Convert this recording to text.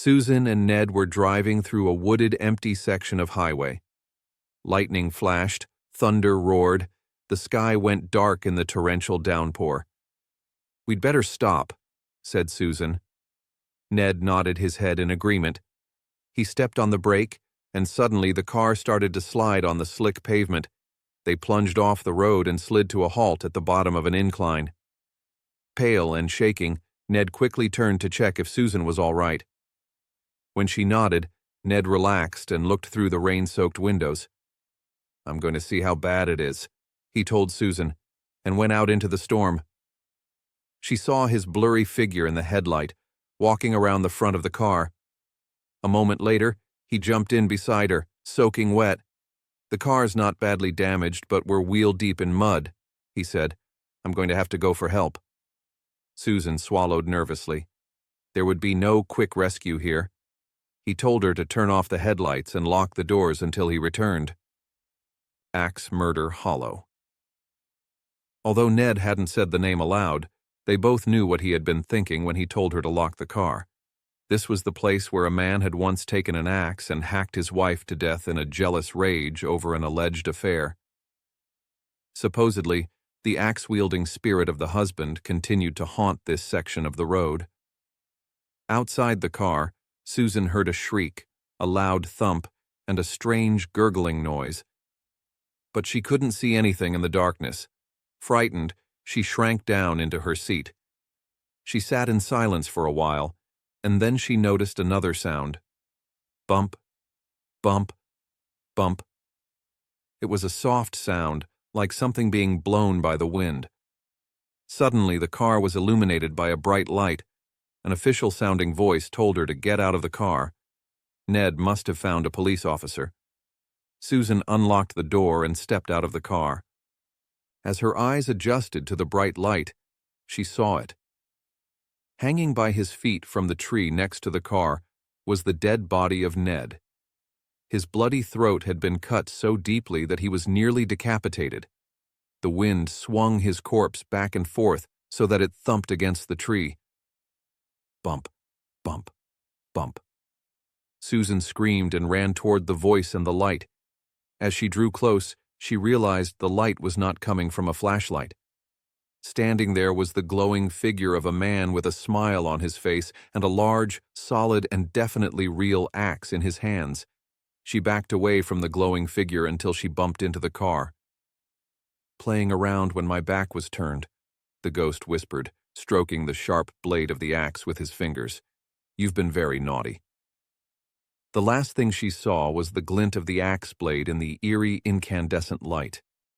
Susan and Ned were driving through a wooded, empty section of highway. Lightning flashed, thunder roared, the sky went dark in the torrential downpour. "We'd better stop," said Susan. Ned nodded his head in agreement. He stepped on the brake, and suddenly the car started to slide on the slick pavement. They plunged off the road and slid to a halt at the bottom of an incline. Pale and shaking, Ned quickly turned to check if Susan was all right. When she nodded, Ned relaxed and looked through the rain-soaked windows. "I'm going to see how bad it is," he told Susan, and went out into the storm. She saw his blurry figure in the headlight, walking around the front of the car. A moment later, he jumped in beside her, soaking wet. "The car's not badly damaged, but we're wheel-deep in mud," he said. "I'm going to have to go for help." Susan swallowed nervously. There would be no quick rescue here. He told her to turn off the headlights and lock the doors until he returned. Axe Murder Hollow. Although Ned hadn't said the name aloud, they both knew what he had been thinking when he told her to lock the car. This was the place where a man had once taken an axe and hacked his wife to death in a jealous rage over an alleged affair. Supposedly, the axe-wielding spirit of the husband continued to haunt this section of the road. Outside the car, Susan heard a shriek, a loud thump, and a strange gurgling noise. But she couldn't see anything in the darkness. Frightened, she shrank down into her seat. She sat in silence for a while, and then she noticed another sound. Bump, bump, bump. It was a soft sound, like something being blown by the wind. Suddenly, the car was illuminated by a bright light. An official-sounding voice told her to get out of the car. Ned must have found a police officer. Susan unlocked the door and stepped out of the car. As her eyes adjusted to the bright light, she saw it. Hanging by his feet from the tree next to the car was the dead body of Ned. His bloody throat had been cut so deeply that he was nearly decapitated. The wind swung his corpse back and forth so that it thumped against the tree. Bump, bump, bump. Susan screamed and ran toward the voice and the light. As she drew close, she realized the light was not coming from a flashlight. Standing there was the glowing figure of a man with a smile on his face and a large, solid, and definitely real axe in his hands. She backed away from the glowing figure until she bumped into the car. "Playing around when my back was turned," the ghost whispered, stroking the sharp blade of the axe with his fingers. "You've been very naughty." The last thing she saw was the glint of the axe blade in the eerie, incandescent light.